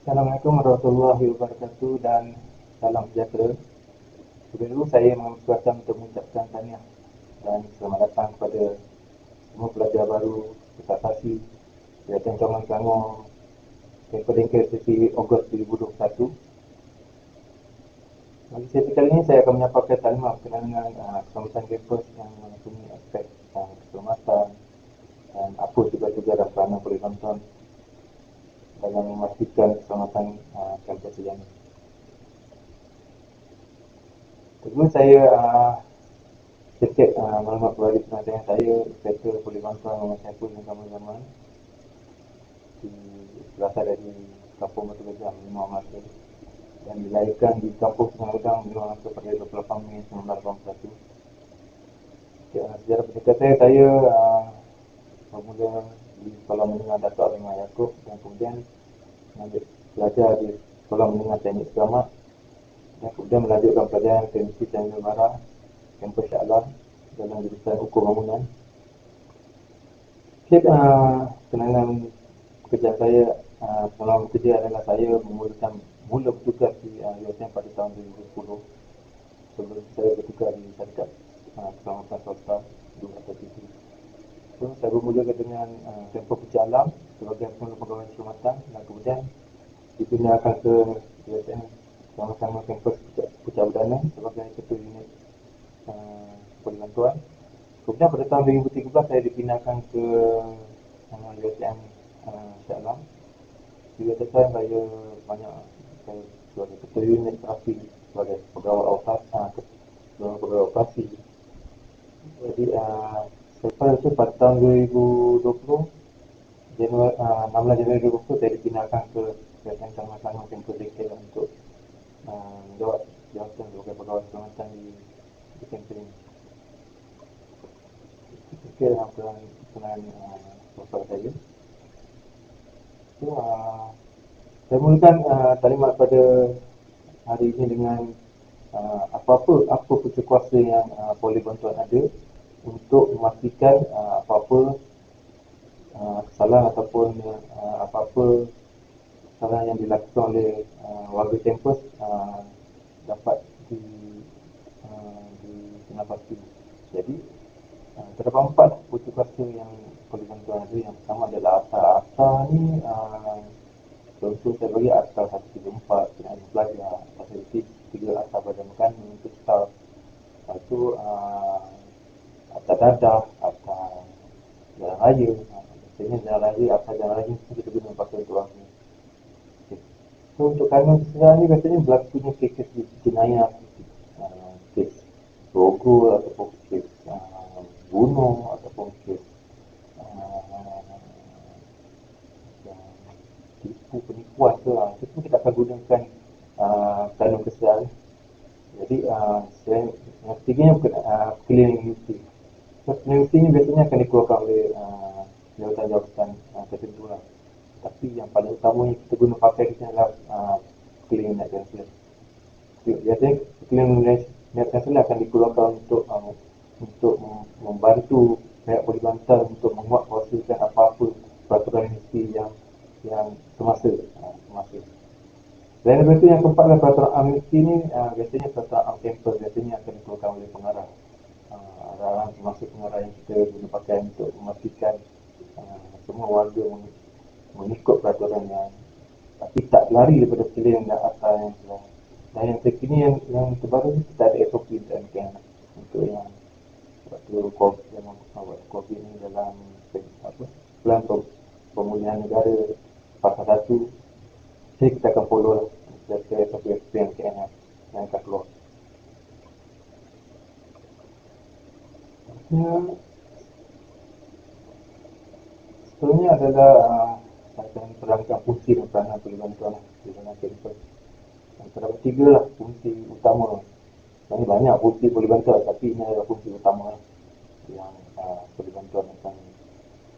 Assalamualaikum warahmatullahi wabarakatuh dan salam sejahtera. Sebelum itu saya mengucapkan untuk mengucapkan tahniah dan selamat datang kepada semua pelajar baru Pusat Fasi Kelihatan Cawangan Selangor Tempoh sesi Ogos 2021. Bagi sesi kali ini saya akan menyampaikan taklimat berkenaan dengan keselamatan kampus yang mempunyai aspek keselamatan dan apa tugas-tugas dan peranan boleh tonton dalam memastikan keselamatan kampus ini. Kedua saya sedikit maklumat kepada penonton saya, mereka boleh bantuan nama saya pun yang zaman-zaman berasal dari Kampung Batu Gajah, Limau Masa dan dilahirkan di Kampung Sungai Udang, Limau Masa pada 28 Mei 1981. Sejarah pendidikan saya bermula di Sekolah Menengah Datuk Alimah Yaakob dan kemudian belajar di Sekolah Menengah Teknik Selamat dan kemudian melanjutkan pelajaran ke Universiti Tanjung Barat, Kampus Shah Alam dalam jurusan Hukum Bangunan. Sikit kenangan pekerjaan saya, pengalaman kerja adalah saya mula bertugas di USM pada tahun 2010 sebelum saya bertugas di syarikat keselamatan swasta atau TV. So, saya bermula dengan Tempoh Pucuk Alam sebagai pengelola pegawai keselamatan dan kemudian dipindahkan ke USM sama-sama kampus Pucuk Perdana sebagai ketua unit perbantuan. Kemudian pada tahun 2013 saya dipindahkan ke USM Shah Alam. Di USM saya banyak sebagai ketua unit terapi, sebagai pegawai operasi. Jadi selepas itu pada tahun 2020 Januari, 16 Januari 2020 saya dipindahkan ke USM Selangor Kampus DK untuk menjawab jawatan sebagai pegawai keselamatan di kampus ini. Sekian perkenalan proposal saya. So, saya mulakan taklimat pada hari ini dengan apa punca kuasa yang boleh bantuan ada untuk memastikan apa-apa kesalahan ataupun apa-apa kesalahan yang dilakukan oleh warga kampus dapat dikenapasti. Jadi terdapat 4 punca kuasa yang boleh bantuan ada. Yang pertama adalah ASA ni contoh saya bagi ASA 134 kenaan pelajar, ASA 3 ASA Badan Makanan untuk staf, itu ASA dadah, ASA jalan raya. Biasanya jalan raya, ASA jalan raya mesti kita guna pakai untuk warga. So untuk kanun kesedaran ni biasanya berlakunya kes jenayah, kes rogol ataupun kes bunuh ataupun kes tipu penipuan tu itu kita akan gunakan kanun kesedaran. Jadi yang ketiganya cleaning duty. So, cleaning duty ni biasanya akan dikeluarkan oleh jawatan-jawatan tertentu lah. Tapi yang paling utamanya kita guna pakai kita adalah cleaning net cancel. Biasanya cleaning net cancel akan dikeluarkan untuk membantu pihak peribadatan untuk menguatkuasakan apa-apa peraturan universiti yang semasa. Dan itu yang keempat adalah peraturan amnesty ni biasanya peraturan campus biasanya akan dikeluarkan oleh pengarah. Arahan termasuk pengarah yang kita guna pakai untuk memastikan semua warga mengikut peraturan yang tapi tak lari daripada pilihan dan asal yang telah. Dan yang terkini yang terbaru ni kita ada SOP untuk yang waktu COVID ni dalam pelan pemulihan negara fasa 1. Jadi kita akan follow lah SOP yang akan keluar. Seterusnya adalah akan perangkat fungsi dan peranan perbantuan di dalam kampus. Terdapat 3 lah fungsi utama. Sebenarnya banyak fungsi boleh bantuan tapi ini adalah fungsi utama yang boleh bantuan akan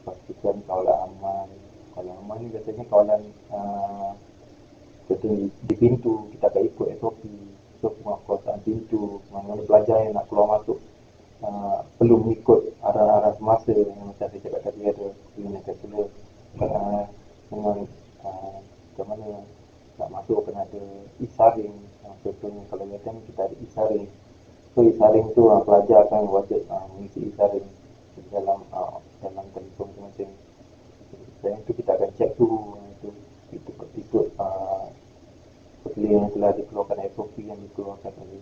pastikan kawalan aman. Kawalan aman ni biasanya kawalan di pintu kita akan ikut SOP. So penguasaan pintu, mana-mana pelajar yang nak keluar masuk perlu mengikut arah-arah semasa yang macam saya cakap tadi ada dengan kansellor dengan ke mana nak masuk kena ada e-saring. Contohnya kalau UiTM kita ada e-saring. So e-saring tu pelajar akan wajib mengisi e-saring dalam dalam telefon masing-masing. Dan itu kita akan cek tu itu ikut seperti yang telah dikeluarkan SOP yang dikeluarkan oleh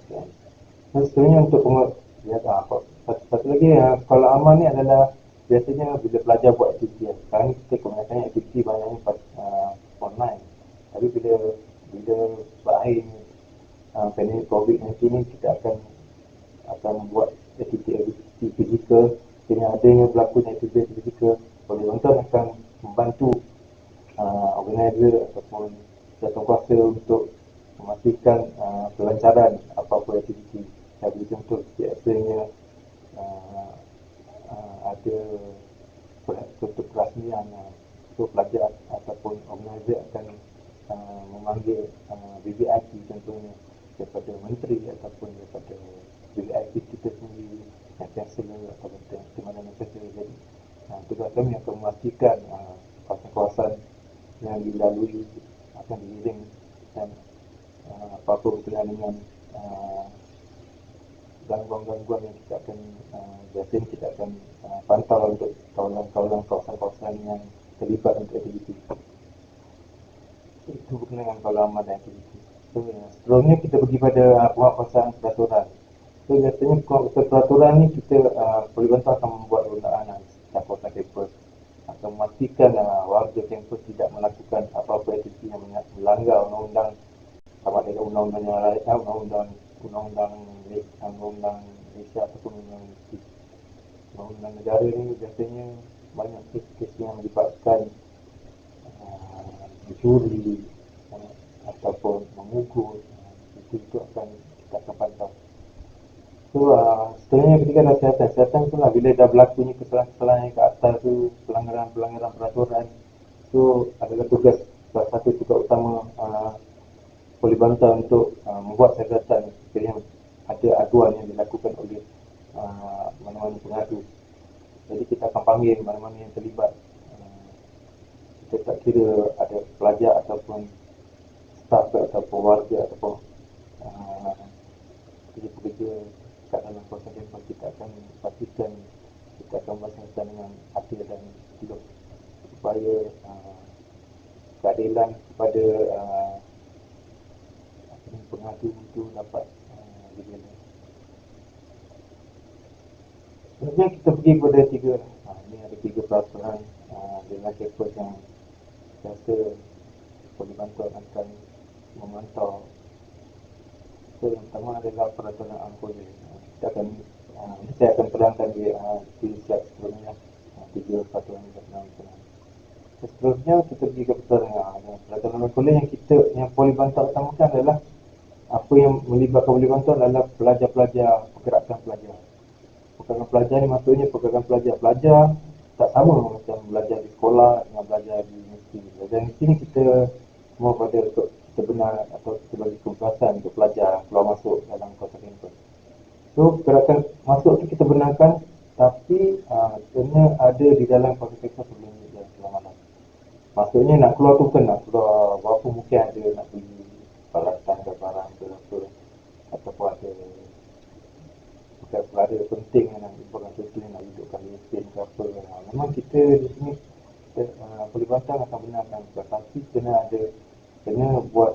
KM. Dan sebenarnya untuk ya, satu lagi kalau amal ni adalah biasanya bila pelajar buat aktiviti. Sekarang ni kita kebanyakan aktiviti banyaknya online. Tapi bila berakhir pandemik COVID-19 ni kita akan buat aktiviti fizikal. Dengan adanya berlaku aktiviti fizikal, Polygontal akan membantu organizer ataupun jatuhkuasa untuk memastikan kelancaran apa-apa aktiviti. Jadi contoh biasanya ada contoh perasmian, so pelajar ataupun organizer akan memanggil VVIP contohnya daripada menteri ataupun daripada VVIP kita sendiri, yang chancellor atau timbalan chancellor. Jadi tugas kami akan memastikan kawasan-kawasan yang dilalui akan diiring dan apa-apa berkenaan dengan gangguan-gangguan yang kita akan biasanya kita akan pantau untuk kawalan-kawalan kawasan-kawasan yang terlibat untuk aktiviti. Itu berkenaan dengan kawalan dan aktiviti. So, seterusnya kita pergi pada penguatkuasaan peraturan. So biasanya penguatkuasaan peraturan ni kita Polygontal akan membuat rundaan kawasan kampus akan memastikan warga kampus tidak melakukan apa-apa aktiviti yang melanggar undang-undang sama ada undang-undang yang lain, undang-undang Malaysia ataupun undang-undang negara ni. Biasanya banyak kes-kes yang melibatkan mencuri ataupun mengukur. Itu akan kita akan pantau. So seterusnya ketika dah kesihatan tu lah, bila dah berlakunya kesalahan-kesalahan yang ke atas tu, pelanggaran peraturan, so adalah tugas salah satu tugas utama Polygontal untuk membuat catatan sekiranya ada aduan yang dilakukan oleh mana-mana pengadu. Jadi kita akan panggil mana-mana yang terlibat. Kita tak kira ada pelajar ataupun staf ataupun warga ataupun pekerja-pekerja kat dalam kawasan kampus. Kita akan pastikan kita akan bersama dengan adil dan elok supaya keadilan kepada pengadu itu dapat dibina. Sebenarnya kita pergi kepada ini ada tiga peraturan dalam kampus yang saya rasa Polygontal akan memantau. So, yang pertama adalah peraturan angkutan. Saya akan terangkan di slide sebelumnya tiga peraturan yang berkenaan. Seterusnya kita pergi ke peraturan angkutan yang Polygontal utamakan adalah apa yang melibatkan Polygontal adalah pelajar-pelajar, pergerakan pelajar. Pergerakan pelajar ni maksudnya pergerakan pelajar tak sama macam belajar di sekolah dengan belajar di universiti. Belajar di sini kita semua pada untuk kita benar atau kita bagi kebebasan untuk pelajar keluar masuk dalam kawasan kampus. So pergerakan masuk tu kita benarkan, tapi kena ada di dalam kawasan kampus sebelum dia keluar malam. Maksudnya nak keluar tu kan nak keluar berapa mungkin ada nak beli peralatan ke barang ke apa, ataupun ada perkara penting yang nak buat contohnya nak hidupkan lesen ke apa. Memang kita di sini Polygontal akan benarkan, tetapi kena buat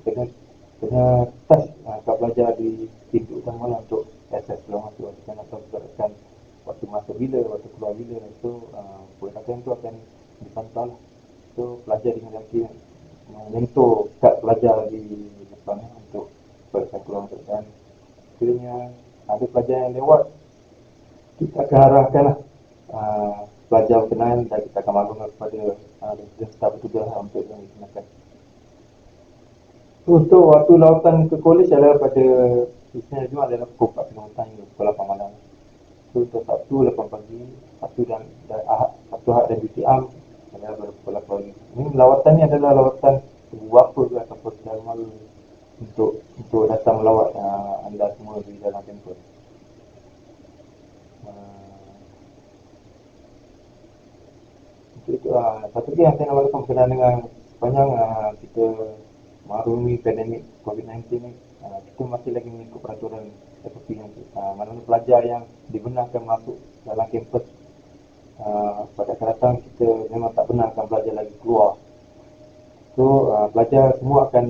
kena touch kat pelajar di pintu utama lah untuk akses keluar masuk. Kita nak tahu pergerakan waktu masuk bila, waktu keluar bila. So pergerakan tu akan dipantau lah. So pelajar dengan nanti menyentuh kad pelajar di depan untuk pergerakan keluar masuk. Dan sekiranya ada pelajar yang lewat, kita akan arahkan lah pelajar berkenaan dan kita akan maklumkan kepada staf petugas untuk yang dikenakan. Untuk waktu lawatan ke kolej adalah pada Isnin Jumaat adalah pukul 4 petang hingga pukul 8 malam. So untuk Sabtu 8 pagi, Sabtu dan Ahad dan BTM adalah pada pukul 8 pagi. Ini lawatan ni adalah lawatan apa ke ataupun formal untuk datang melawat anda semua di dalam kampus. Itu satu lagi yang saya nak maklumkan berkenaan dengan sepanjang kita merungi pandemik COVID-19 ni, kita masih lagi mengikut peraturan SOP yang mana pelajar yang dibenarkan masuk dalam kampus pada akan datang kita memang tak benarkan pelajar lagi keluar. So pelajar semua akan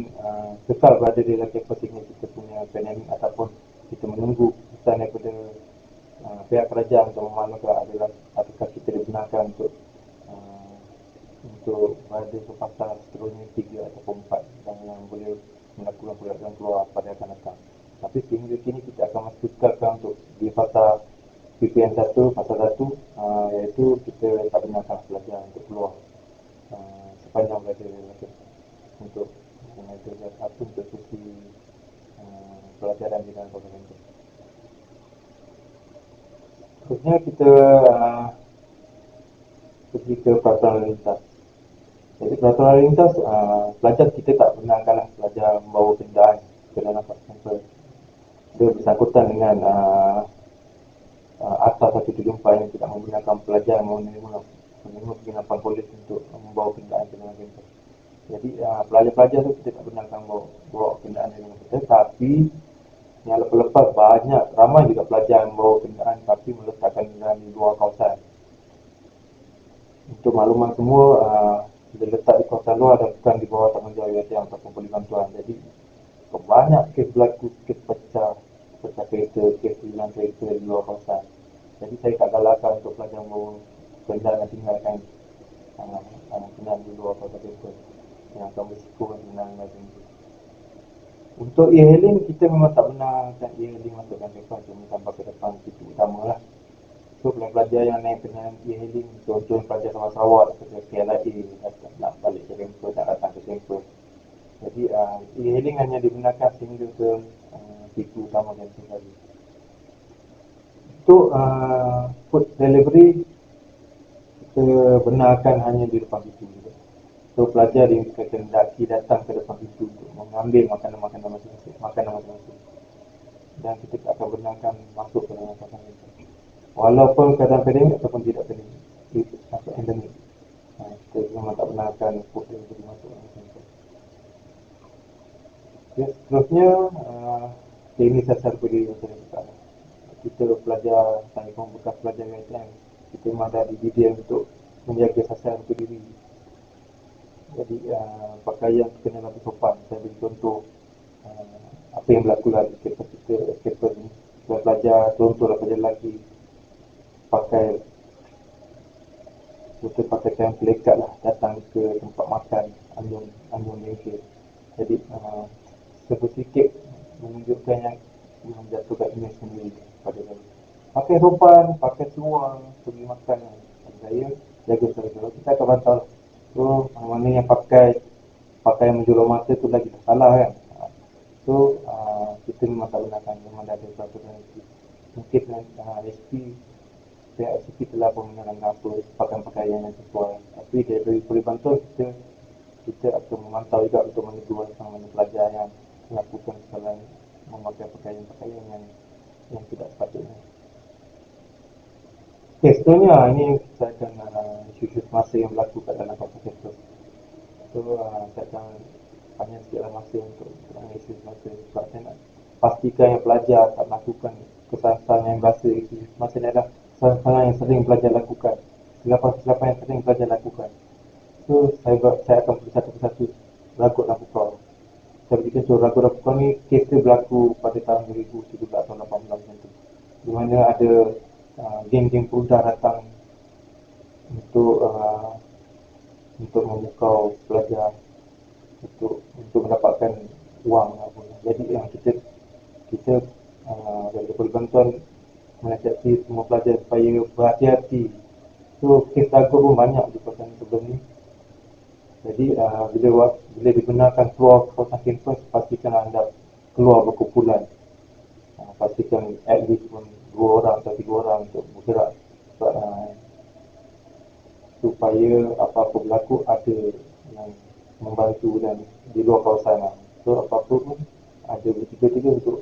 kekal berada di dalam kampus hingga kita punya pandemik ataupun kita menunggu keputusan daripada pihak kerajaan untuk memaklumkan adalah apakah kita dibenarkan uh, untuk berada ke fasa seterusnya 3 ataupun 4 yang boleh melakukan perjalanan keluar pada akan datang. Tapi sehingga kini kita akan masih kekalkan untuk di fasa PPN 1, fasa 1 iaitu kita tak benarkan pelajar untuk keluar sepanjang berada untuk mengajar satu untuk sesi pelajaran di dalam program itu. Seterusnya kita pergi ke peraturan lalu lintas. Jadi peraturan lalu lintas, pelajar kita tak benarkanlah pelajar membawa kenderaan ke dalam kampus. Dia bersangkutan dengan Akta 174 yang tidak membenarkan pelajar menerima penginapan polis untuk membawa kenderaan ke dalam kampus. Jadi pelajar-pelajar tu kita tak benarkan bawa kenderaan ke dalam kampus. Tapi yang lepas-lepas ramai juga pelajar yang membawa kenderaan tapi meletakkan kenderaan di luar kawasan. Untuk makluman semua, dia letak di kawasan luar dan bukan di bawah tanggungjawab yayasan ataupun polis bantuan. Jadi banyak kes berlaku, kes pecah kereta, kes hilang kereta di luar kawasan. Jadi saya tak galakkan untuk pelajar membawa kenderaan dan tinggalkan kenderaan di luar kawasan kereta yang akan berisiko kenderaan lagi. Untuk e-hailing, kita memang tak benarkan e-hailing masukkan depan, cuma sampai ke depan pintu utama lah. So pelajar yang naik kenderaan e-hailing, contoh pelajar Sarawak atau KLIA nak balik ke kampus, nak datang ke kampus. Jadi e-hailing hanya digunakan sehingga ke pintu utama kampus tadi. Untuk food delivery, kita benarkan hanya di depan pintu. So pelajar dikendaki datang ke depan pintu untuk mengambil makanan-makanan masing-masing. Dan kita akan benarkan masuk ke dalam kawasan itu. Walaupun keadaan pandemik ataupun tidak pandemik, atau endemik, kita memang tak benarkan food delivery masuk ke dalam kawasan itu. Ya, seterusnya ini sasar berdiri masyarakat. Kita pelajar, saya pun bekas pelajar UiTM, kita memang ada dididik untuk menjaga sasar berdiri. Jadi pakaian kena lebih sopan. Saya beri contoh apa yang berlaku lah di kita ni. Pelajar, contohlah pelajar lelaki pakai pakaian pelekat lah datang ke tempat makan Anjung Bengkel. Jadi sedikit menunjukkan yang menjatuhkan imej sendiri pada saya. Pakai sopan, pakai seluar pergi makan. Saya jaga saya. Kita akan bantah. So mana yang pakai menjulur mata tu lagi salah kan. So kita memang tak benarkan, memang ada peraturan itu. Mungkin SP pihak SP telah pun menerangkan apa pakaian yang sesuai. Tapi dari polis bantuan kita akan memantau juga untuk menegur sama pelajar yang melakukan kesalahan memakai pakaian yang tidak sepatutnya. Okay, seterusnya ini saya akan isu-isu semasa yang berlaku kat dalam kampus. So saya akan banyak sikitlah masa untuk isu semasa sebab saya nak pastikan yang pelajar tak melakukan kesalahan yang biasa. Isu semasa ni adalah kesalahan yang sering pelajar lakukan, kesilapan yang sering pelajar lakukan. So saya akan pergi satu persatu ragut dan pukau. Saya beri contoh ragut dan pukau ni kes berlaku pada tahun 2017 atau 18 macam tu, di mana ada geng-geng perudah datang untuk memukau pelajar untuk mendapatkan wang apa. Jadi yang kita dari polis bantuan menasihati semua pelajar supaya berhati-hati. So kes ragut pun banyak di kawasan sebelum ni. Jadi bila dibenarkan keluar kawasan kampus, pastikan anda keluar berkumpulan. Pastikan at least pun 2 orang atau 3 orang untuk bergerak supaya apa-apa berlaku ada yang membantu dan di luar kawasan. So apa-apa pun ada bertiga-tiga untuk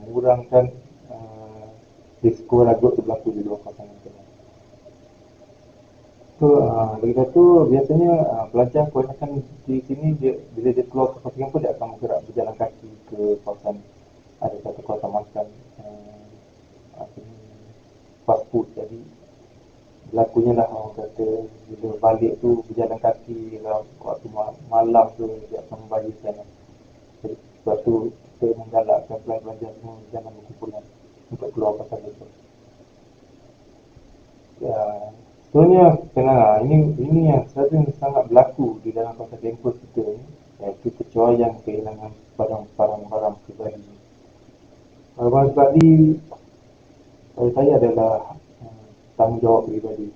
mengurangkan risiko ragut berlaku di luar kawasan itu. So, lagi satu biasanya pelajar kebanyakan di sini bila dia keluar ke kawasan kampus dia akan bergerak berjalan kaki ke kawasan, ada satu kawasan makan apa ni, fast food. Jadi berlakunya lah orang kata bila balik tu berjalan kaki lah, waktu malam tu dia akan membalikkan. Jadi sebab tu kita menggalakkan pelajar semua jangan berkumpulan untuk keluar pasal itu. Ya, sebenarnya kenal ini yang sering sangat berlaku di dalam kawasan kampus kita ni, iaitu kecuaian kehilangan barang-barang pribadi. Barang pribadi bagi saya adalah tanggungjawab pribadi.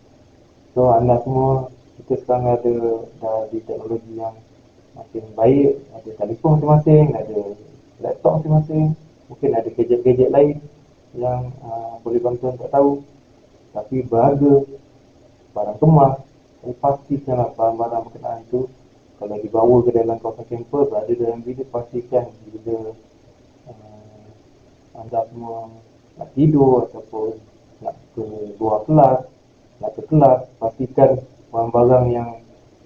So anda semua, kita sekarang ada dah di teknologi yang makin baik, ada telefon masing-masing, ada laptop masing-masing, mungkin ada gadget-gadget lain yang boleh bantuan tak tahu, tapi berharga, barang kemas. Saya pastikanlah barang-barang berkenaan itu kalau dibawa ke dalam kawasan kampus, berada dalam bilik, pastikan bila anda semua nak tidur ataupun nak ke luar kelas, nak ke kelas, pastikan barang-barang yang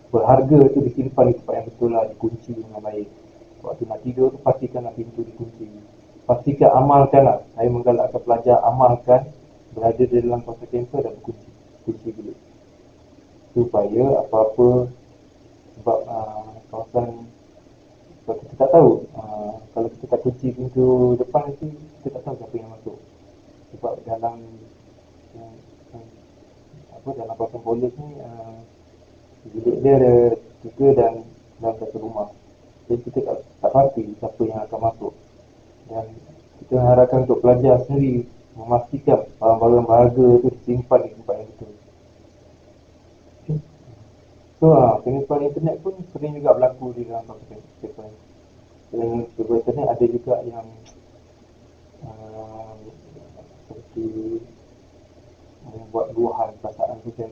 berharga itu disimpan di tempat yang betul lah, dikunci dengan baik. Waktu nak tidur tu pastikanlah pintu dikunci. Pastikan amalkanlah. Saya menggalakkan pelajar amalkan berada di dalam kawasan kampus dan kunci bilik. Supaya apa-apa, sebab kawasan, sebab kita tak tahu kalau kita tak kunci pintu depan nanti kita tak tahu siapa yang masuk. Sebab dalam dalam kawasan polis ni bilik dia ada 3 dan dalam satu rumah. Jadi kita tak pasti siapa yang akan masuk. Dan kita harapkan untuk pelajar sendiri memastikan barang-barang berharga itu disimpan di tempat yang betul. So penipuan internet pun sering juga berlaku di dalam kawasan kita. Penipuan internet ada juga yang seperti membuat luahan perasaan kita.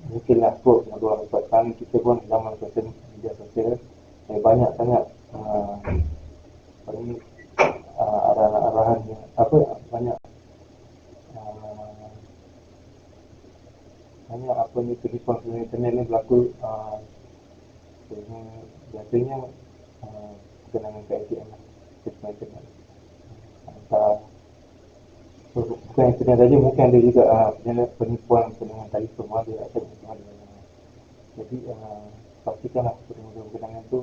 Mungkinlah kot luahan perasaan kita pun zaman sosial media sosial banyak sangat arahan-arahan banyak apa ni, penipuan internet ni berlaku. Biasanya berkenaan dengan ATM lah, penipuan internet. Bukan internet saja, mungkin ada juga penipuan dengan telefon ada atau jadi pastikanlah perkembangan berkenaan itu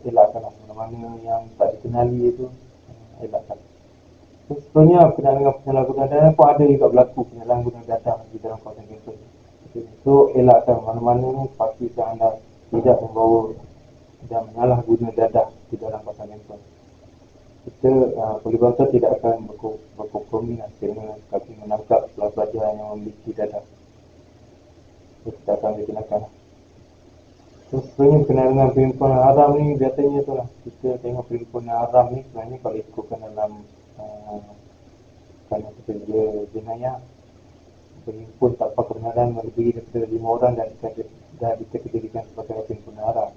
elakkanlah mana-mana yang tak dikenali itu elakkan. So, sebenarnya berkenaan dengan penyalahgunaan data pun ada juga berlaku penyalahgunaan data di dalam kawasan kampus. So elakkan mana-mana ni, pastikan anda tidak membawa dan menyalahguna data di dalam kawasan kampus. Kita Polibansa tidak akan berkompromi dengan kami menangkap pelajar yang memiliki data. Kita akan dikenakan. So, sebenarnya berkenaan dengan perhimpunan haram ni, biasanya tu lah, kita tengok perhimpunan haram ni sebenarnya kalau ikutkan dalam kerana pekerja jenayah, berhimpun tanpa kebenaran melebihi daripada 5 orang dan dikategorikan sebagai perhimpunan haram.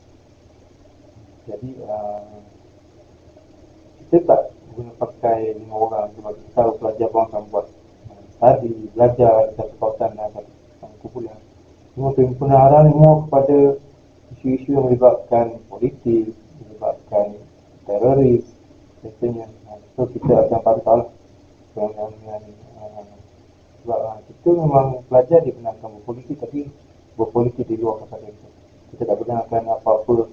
Jadi kita tak guna pakai 5 orang sebab kita tahu pelajar pun akan buat tadi belajar di satu kawasan dan satu kumpulan. Semua perhimpunan haram semua kepada isu-isu yang melibatkan politik, melibatkan teroris biasanya. So kita akan pantau dengan sebab kita memang pelajar dibenarkan berpolitik, tapi berpolitik di luar kawasan itu. Kita tak benarkan apa-apa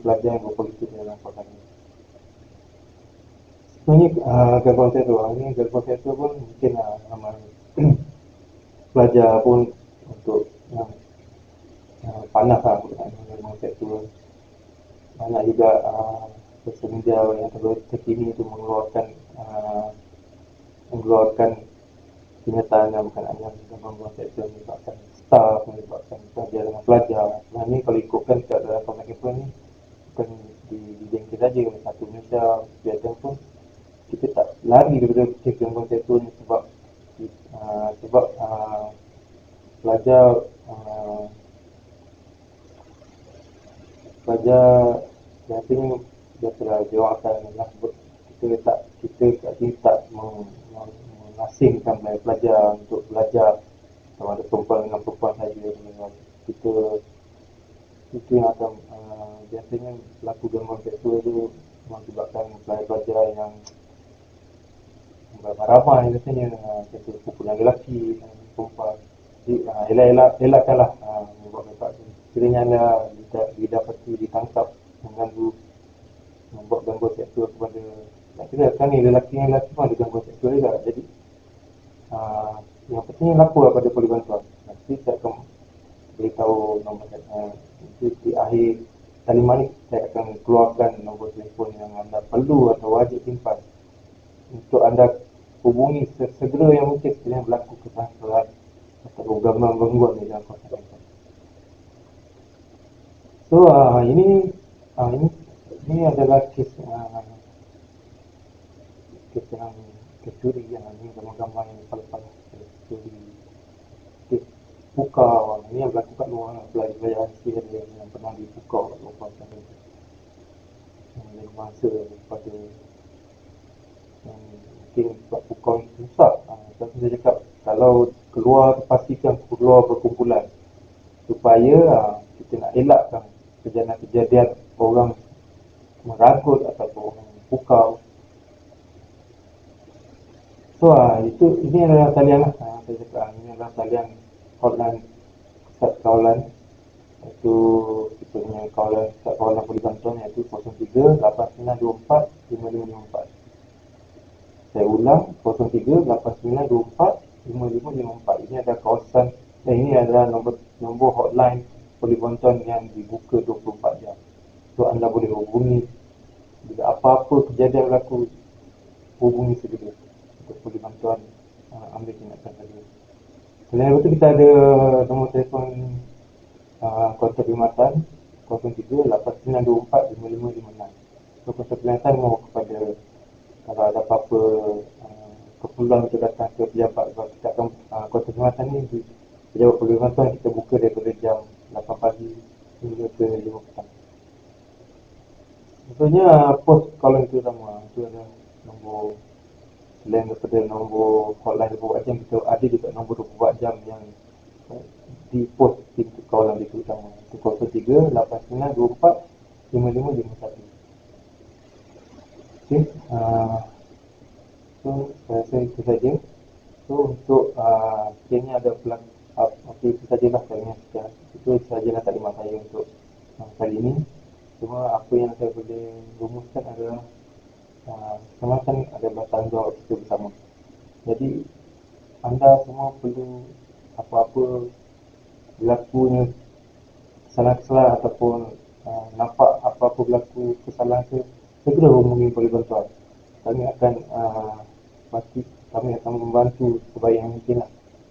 pelajar yang berpolitik dalam kawasan ini. Sebenarnya gangguan seksual ini, gangguan seksual pun mungkin ramai pelajar pun untuk panas lah berkenaan gangguan seksual. Banyak juga sosial media yang terkini itu mengeluarkan kenyataan yang berkenaan dengan gangguan seksual, menyebabkan staff, menyebabkan pelajar dengan pelajar. Nah ini kalau ikutkan dalam kawasan kampus ni bukan di Jengkir saja, satu Malaysia biasa pun kita tak lari daripada gangguan seksual ni sebab pelajar biasanya dia akan kita tak mengasingkan pelajar untuk belajar sama ada perempuan dengan perempuan saja, kita itu yang akan biasanya pelaku gangguan seksual itu mengakibatkan pelajar-pelajar yang ramai biasanya contoh pukulan lelaki dan perempuan. Jadi elakkanlah membuat sekiranya anda didapati ditangkap mengganggu, membuat gangguan seksual kepada, nak kira kan ni lelaki pun ada gangguan seksual juga. Jadi yang penting lapor pada polis bantuan. Nanti saya akan beritahu nombor di akhir kalimat ni, saya akan keluarkan nombor telefon yang anda perlu atau wajib simpan untuk anda hubungi sesegera yang mungkin sekiranya berlaku kesalahan atau gangguan di dalam kawasan. So ini adalah kes yang kecuri, yang ini gambar-gambar yang paling kecuri, kes pukau. Ini yang berlaku kat luar, pelajar Asia yang pernah dipukau kat luar kawasan itu, yang masa pada mungkin sebab pukau itu susah. Saya cakap kalau keluar, pastikan keluar berkumpulan supaya kita nak elakkan kejadian orang meragut ataupun orang pukau. So ini adalah talian saya cakap, ini adalah talian hotline pusat kawalan, iaitu kita punya kawalan pusat kawalan polis bantuan, iaitu 03 8924 5554. Saya ulang, 03 8924 5554. Ini adalah kawasan, ini adalah nombor hotline polis bantuan yang dibuka 24 jam. So anda boleh hubungi bila apa-apa kejadian berlaku, hubungi segera untuk polis bantuan ambil tindakan segera. Selain itu kita ada nombor telefon kontak perkhidmatan 03 8924 5556. So kontak perkhidmatan mahu kepada kalau ada apa-apa keperluan untuk datang ke pejabat, kita akan kontak perkhidmatan ni di pejabat polis bantuan kita buka daripada jam 8 pagi hingga ke 5 petang. Contohnya pos kawalan itu sama, itu ada nombor, selain daripada nombor hotline 24 jam, kita ada juga nombor 24 jam yang di pos pintu kawalan itu utama, itu 03 8924 5551. Okay, so saya rasa itu saja. So untuk ini ada plan, itu sajalah saya sekian. Itu sajalah taklimat saya untuk kali ini. Cuma apa yang saya boleh rumuskan adalah semacam adalah tanggungjawab kita bersama. Jadi anda semua perlu apa-apa berlakunya kesalahan-kesalahan ataupun nampak apa-apa berlaku kesalahan, segera hubungi polis bantuan. Kami akan membantu sebaik yang mungkin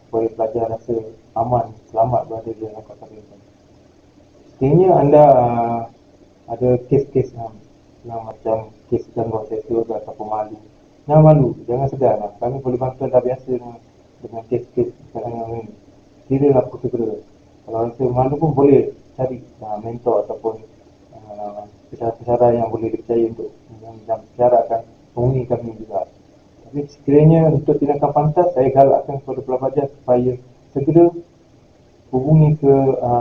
supaya pelajar rasa aman, selamat berada di dalam kawasan ini. Sekiranya anda ada kes-kes yang macam kes gangguan seksual ataupun malu, jangan malu, jangan segan. Kami polis bantuan dah biasa dengan kes-kes yang ini. Kira lapor segera. Kalau rasa malu pun boleh cari mentor ataupun pesara-pesara yang boleh dipercaya untuk bicara akan hubungi kami juga. Tapi sekiranya untuk tindakan pantas, saya galakkan kepada pelajar supaya segera hubungi ke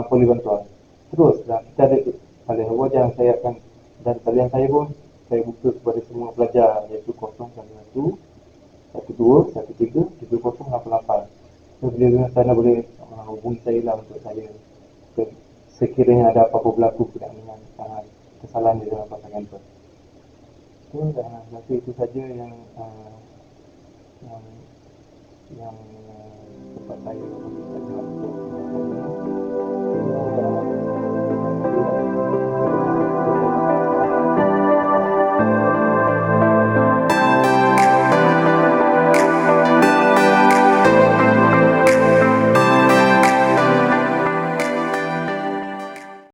polis bantuan. Terus kita ada talian wajah, saya akan, dan talian saya pun saya buka kepada semua pelajar, iaitu 011 12 13 7088. So bila sana boleh hubungi saya lah untuk saya sekiranya ada apa-apa berlaku dengan kesalahan di dalam pasangan itu. So nanti itu saja yang yang dapat saya